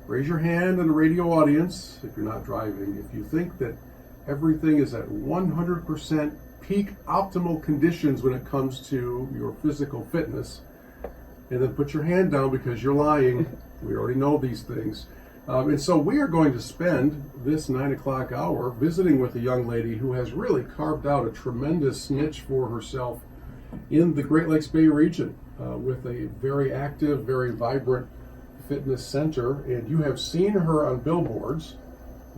Raise your hand in the radio audience if you're not driving. If you think that everything is at 100% peak optimal conditions when it comes to your physical fitness, and then put your hand down because you're lying. We already know these things. And so we are going to spend this 9 o'clock hour visiting with a young lady who has really carved out a tremendous niche for herself in the Great Lakes Bay region with a very active, very vibrant fitness center. And you have seen her on billboards.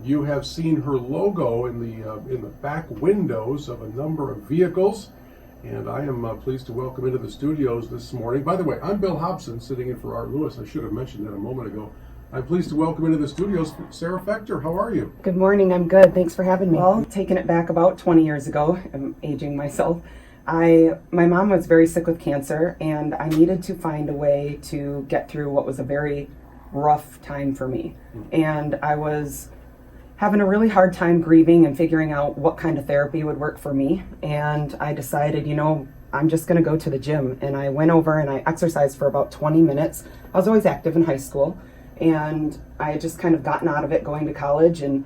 You have seen her logo in the back windows of a number of vehicles. And I am pleased to welcome into the studios this morning. By the way, I'm Bill Hobson, sitting in for Art Lewis. I should have mentioned that a moment ago. I'm pleased to welcome into the studios Sarah Fechter. How are you? Good morning. I'm good. Thanks for having me. Well, taking it back about 20 years ago, I'm aging myself. My mom was very sick with cancer, and I needed to find a way to get through what was a very rough time for me. And I was having a really hard time grieving and figuring out what kind of therapy would work for me. And I decided, I'm just going to go to the gym. And I went over and I exercised for about 20 minutes. I was always active in high school. And I had just kind of gotten out of it going to college, and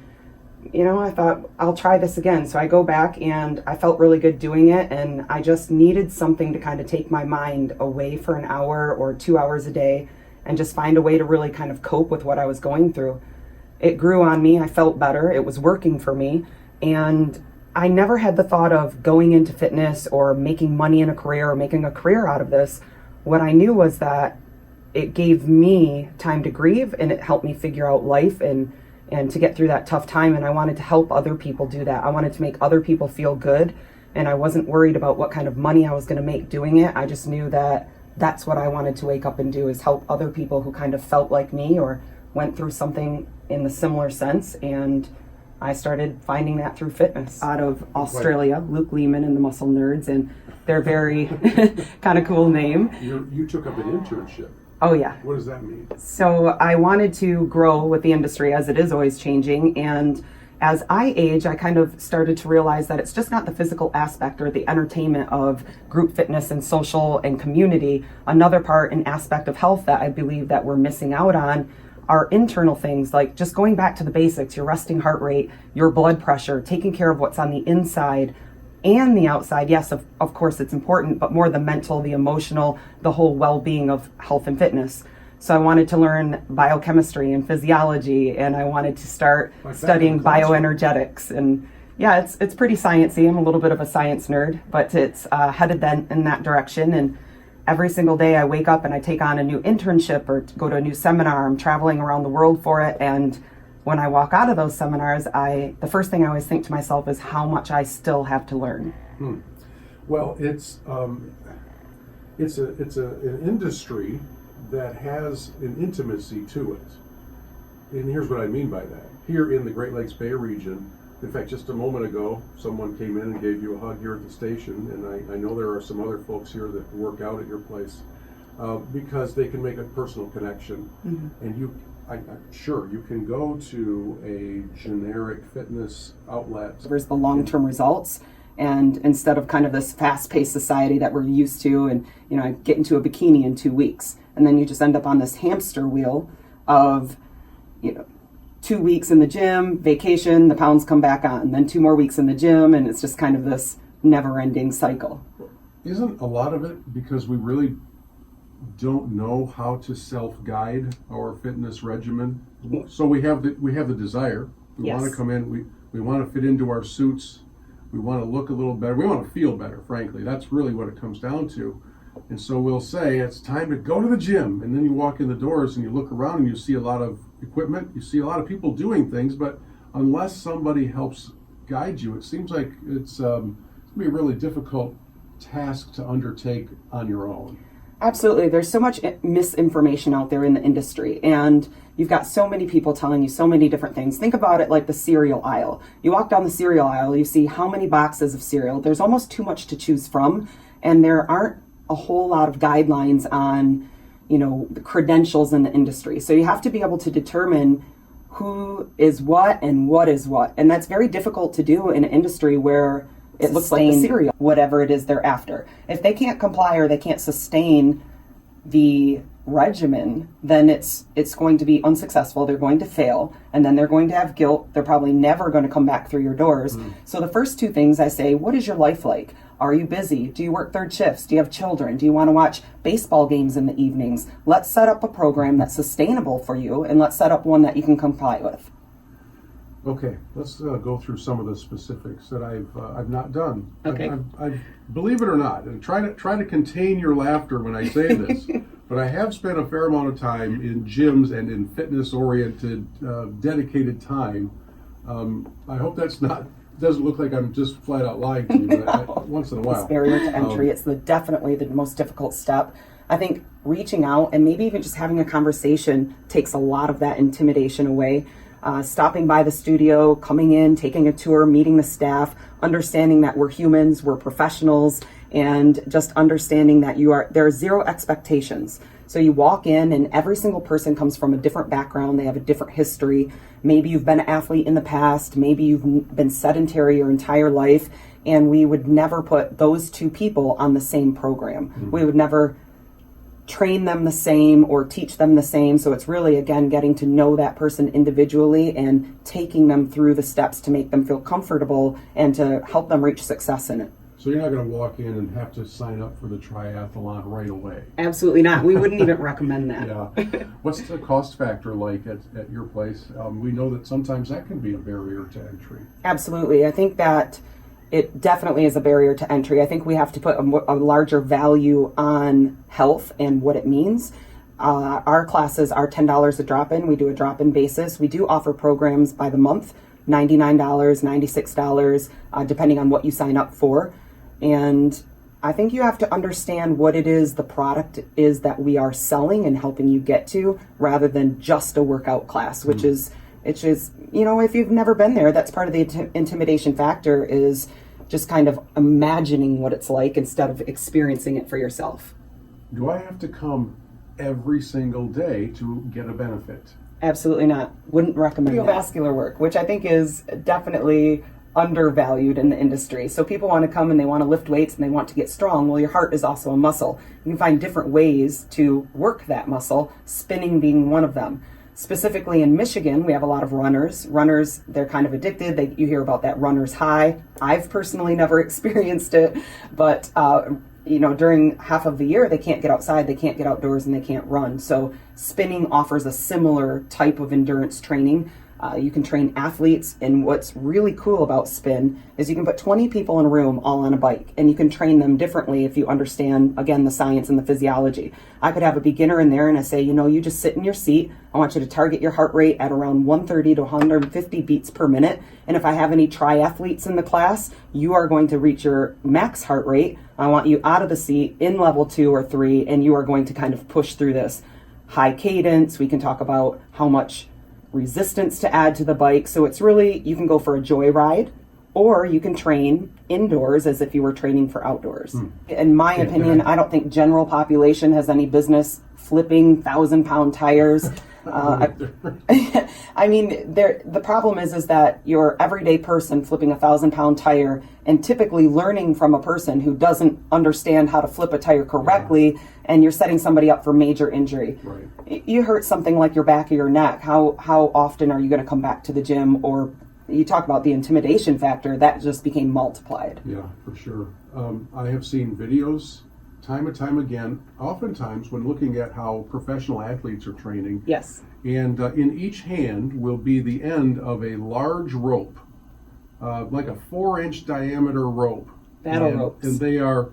I thought I'll try this again. So I go back and I felt really good doing it, and I just needed something to kind of take my mind away for an hour or 2 hours a day and just find a way to really kind of cope with what I was going through. It grew on me. I felt better. It was working for me. And I never had the thought of going into fitness or making money in a career or making a career out of this. What I knew was that it gave me time to grieve, and it helped me figure out life and to get through that tough time. And I wanted to help other people do that. I wanted to make other people feel good, and I wasn't worried about what kind of money I was going to make doing it. I just knew that that's what I wanted to wake up and do, is help other people who kind of felt like me or went through something in the similar sense. And I started finding that through fitness out of Australia. Luke Lehman and the Muscle Nerds, and they're very kind of cool name. You took up an internship. Oh, yeah. What does that mean? So I wanted to grow with the industry, as it is always changing. And as I age, I kind of started to realize that it's just not the physical aspect or the entertainment of group fitness and social and community. Another part and aspect of health that I believe that we're missing out on are internal things, like just going back to the basics, your resting heart rate, your blood pressure, taking care of what's on the inside and the outside. Yes, of course it's important, but more the mental, the emotional, the whole well-being of health and fitness. So I wanted to learn biochemistry and physiology, and I wanted to start studying bioenergetics. And yeah, it's pretty sciencey. I'm a little bit of a science nerd, but it's headed then in that direction. And every single day I wake up and I take on a new internship or go to a new seminar. I'm traveling around the world for it, and when I walk out of those seminars, the first thing I always think to myself is how much I still have to learn. Well, it's an industry that has an intimacy to it. And here's what I mean by that. Here in the Great Lakes Bay region, in fact, just a moment ago, someone came in and gave you a hug here at the station, and I know there are some other folks here that work out at your place because they can make a personal connection. And I'm sure you can go to a generic fitness outlet. There's the long-term results, and instead of kind of this fast-paced society that we're used to, and I get into a bikini in 2 weeks, and then you just end up on this hamster wheel of 2 weeks in the gym, vacation, the pounds come back on, and then 2 more weeks in the gym, and it's just kind of this never-ending cycle. Isn't a lot of it because we really don't know how to self-guide our fitness regimen? So we have the desire. We Yes. want to come in. We want to fit into our suits. We want to look a little better. We want to feel better, frankly. That's really what it comes down to. And so we'll say it's time to go to the gym. And then you walk in the doors and you look around and you see a lot of equipment. You see a lot of people doing things, but unless somebody helps guide you, it seems like it's going to be a really difficult task to undertake on your own. Absolutely. There's so much misinformation out there in the industry, and you've got so many people telling you so many different things. Think about it like the cereal aisle. You walk down the cereal aisle, you see how many boxes of cereal. There's almost too much to choose from, and there aren't a whole lot of guidelines on, the credentials in the industry. So you have to be able to determine who is what and what is what. And that's very difficult to do in an industry where it looks like the cereal, whatever it is they're after. If they can't comply or they can't sustain the regimen, then it's going to be unsuccessful. They're going to fail, and then they're going to have guilt. They're probably never going to come back through your doors. So the first two things I say, what is your life like? Are you busy? Do you work third shifts? Do you have children? Do you want to watch baseball games in the evenings? Let's set up a program that's sustainable for you, and let's set up one that you can comply with. Okay, let's go through some of the specifics that I've not done. Okay. I believe it or not, and try to contain your laughter when I say this, but I have spent a fair amount of time in gyms and in fitness-oriented, dedicated time. I hope doesn't look like I'm just flat out lying to you, but once in a while. It's barrier to entry. It's definitely the most difficult step. I think reaching out and maybe even just having a conversation takes a lot of that intimidation away. Stopping by the studio, coming in, taking a tour, meeting the staff, understanding that we're humans, we're professionals, and just understanding that there are zero expectations. So you walk in and every single person comes from a different background. They have a different history. Maybe you've been an athlete in the past. Maybe you've been sedentary your entire life. And we would never put those two people on the same program. We would never train them the same or teach them the same. So it's really, again, getting to know that person individually and taking them through the steps to make them feel comfortable and to help them reach success in it. So you're not going to walk in and have to sign up for the triathlon right away. Absolutely not. We wouldn't even recommend that. Yeah. What's the cost factor like at your place? We know that sometimes that can be a barrier to entry. Absolutely. I think that it definitely is a barrier to entry. I think we have to put a larger value on health and what it means. Our classes are $10 a drop-in. We do a drop-in basis. We do offer programs by the month, $99, $96, depending on what you sign up for. And I think you have to understand what it is the product is that we are selling and helping you get to, rather than just a workout class, which is, it's just, if you've never been there, that's part of the intimidation factor, is just kind of imagining what it's like instead of experiencing it for yourself. Do I have to come every single day to get a benefit? Absolutely not. Wouldn't recommend cardiovascular work, which I think is definitely undervalued in the industry. So people want to come and they want to lift weights and they want to get strong. Well, your heart is also a muscle. You can find different ways to work that muscle, spinning being one of them. Specifically in Michigan, we have a lot of runners. Runners, they're kind of addicted. You hear about that runner's high. I've personally never experienced it, but during half of the year, they can't get outside, they can't get outdoors, and they can't run. So spinning offers a similar type of endurance training. You can train athletes, and what's really cool about spin is you can put 20 people in a room all on a bike, and you can train them differently if you understand, again, the science and the physiology. I could have a beginner in there and I say, you just sit in your seat. I want you to target your heart rate at around 130 to 150 beats per minute. And if I have any triathletes in the class, you are going to reach your max heart rate. I want you out of the seat in level 2 or 3, and you are going to kind of push through this high cadence. We can talk about how much resistance to add to the bike. So it's really, you can go for a joy ride, or you can train indoors as if you were training for outdoors. In my opinion, I don't think general population has any business flipping 1,000-pound tires. I mean, the problem is that your everyday person flipping a 1,000-pound tire and typically learning from a person who doesn't understand how to flip a tire correctly, and you're setting somebody up for major injury. Right. You hurt something like your back or your neck. How often are you going to come back to the gym? Or you talk about the intimidation factor, that just became multiplied. Yeah, for sure. I have seen videos time and time again, oftentimes when looking at how professional athletes are training. Yes. And in each hand will be the end of a large rope, like a 4-inch diameter rope. Battle ropes. And they are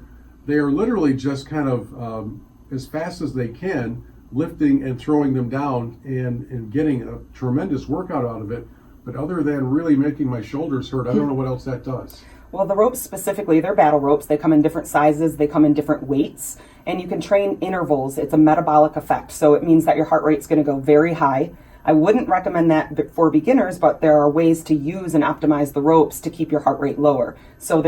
literally just kind of as fast as they can, lifting and throwing them down and getting a tremendous workout out of it. But other than really making my shoulders hurt, I don't know what else that does. Well, the ropes specifically, they're battle ropes. They come in different sizes. They come in different weights. And you can train intervals. It's a metabolic effect. So it means that your heart rate's going to go very high. I wouldn't recommend that for beginners, but there are ways to use and optimize the ropes to keep your heart rate lower. So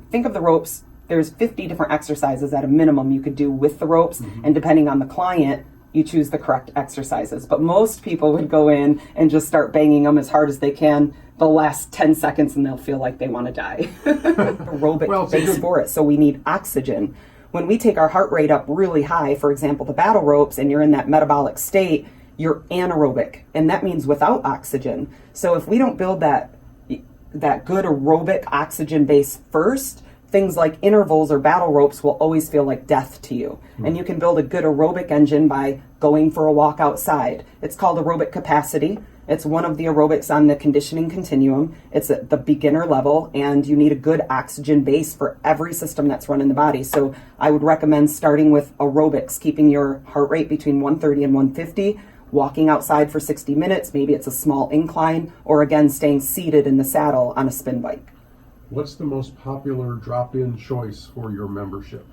think of the ropes, there's 50 different exercises at a minimum you could do with the ropes. And depending on the client, you choose the correct exercises. But most people would go in and just start banging them as hard as they can the last 10 seconds, and they'll feel like they want to die. Aerobic base for it. So we need oxygen. when we take our heart rate up really high, for example, the battle ropes, and you're in that metabolic state, you're anaerobic, and that means without oxygen. So if we don't build that good aerobic oxygen base first, things like intervals or battle ropes will always feel like death to you. And you can build a good aerobic engine by going for a walk outside. It's called aerobic capacity. It's one of the aerobics on the conditioning continuum. It's at the beginner level, and you need a good oxygen base for every system that's run in the body. So I would recommend starting with aerobics, keeping your heart rate between 130 and 150, walking outside for 60 minutes. Maybe it's a small incline, or again, staying seated in the saddle on a spin bike. What's the most popular drop-in choice for your membership?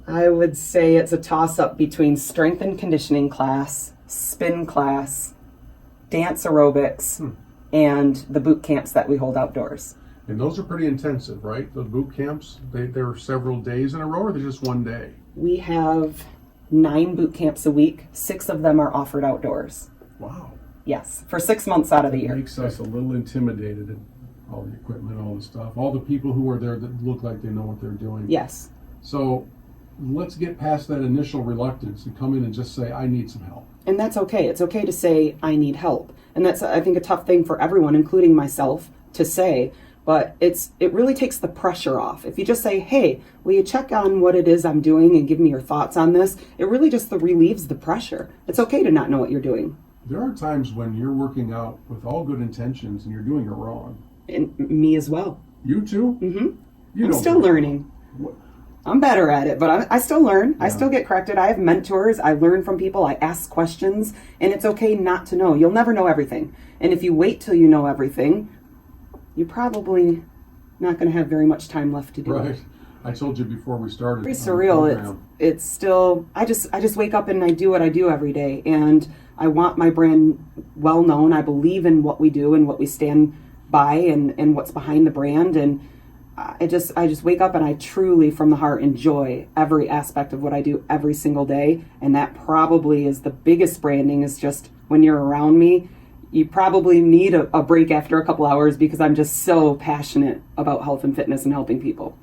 I would say it's a toss-up between strength and conditioning class, spin class, dance aerobics, and the boot camps that we hold outdoors. And those are pretty intensive, right? The boot camps, they're several days in a row, or they're just one day? We have 9 boot camps a week. 6 of them are offered outdoors. Wow. Yes, for 6 months out of the It year. makes us a little intimidated at all the equipment, all the stuff, all the people who are there that look like they know what they're doing. Yes. So let's get past that initial reluctance and come in and just say, I need some help. And that's okay. It's okay to say, I need help. And that's, I think, a tough thing for everyone, including myself, to say. But it really takes the pressure off. If you just say, hey, will you check on what it is I'm doing and give me your thoughts on this? It really just relieves the pressure. It's okay to not know what you're doing. There are times when you're working out with all good intentions and you're doing it wrong. And me as well. You too? Mm-hmm. I'm still learning. What? I'm better at it, but I still learn. Yeah. I still get corrected. I have mentors. I learn from people. I ask questions. And it's okay not to know. You'll never know everything. And if you wait till you know everything, you're probably not going to have very much time left to do it. Right. I told you before we started. Very surreal. It's still, I just wake up and I do what I do every day. And I want my brand well known. I believe in what we do and what we stand by and what's behind the brand. And I just wake up and I truly, from the heart, enjoy every aspect of what I do every single day. And that probably is the biggest branding, is just when you're around me, you probably need a break after a couple hours, because I'm just so passionate about health and fitness and helping people.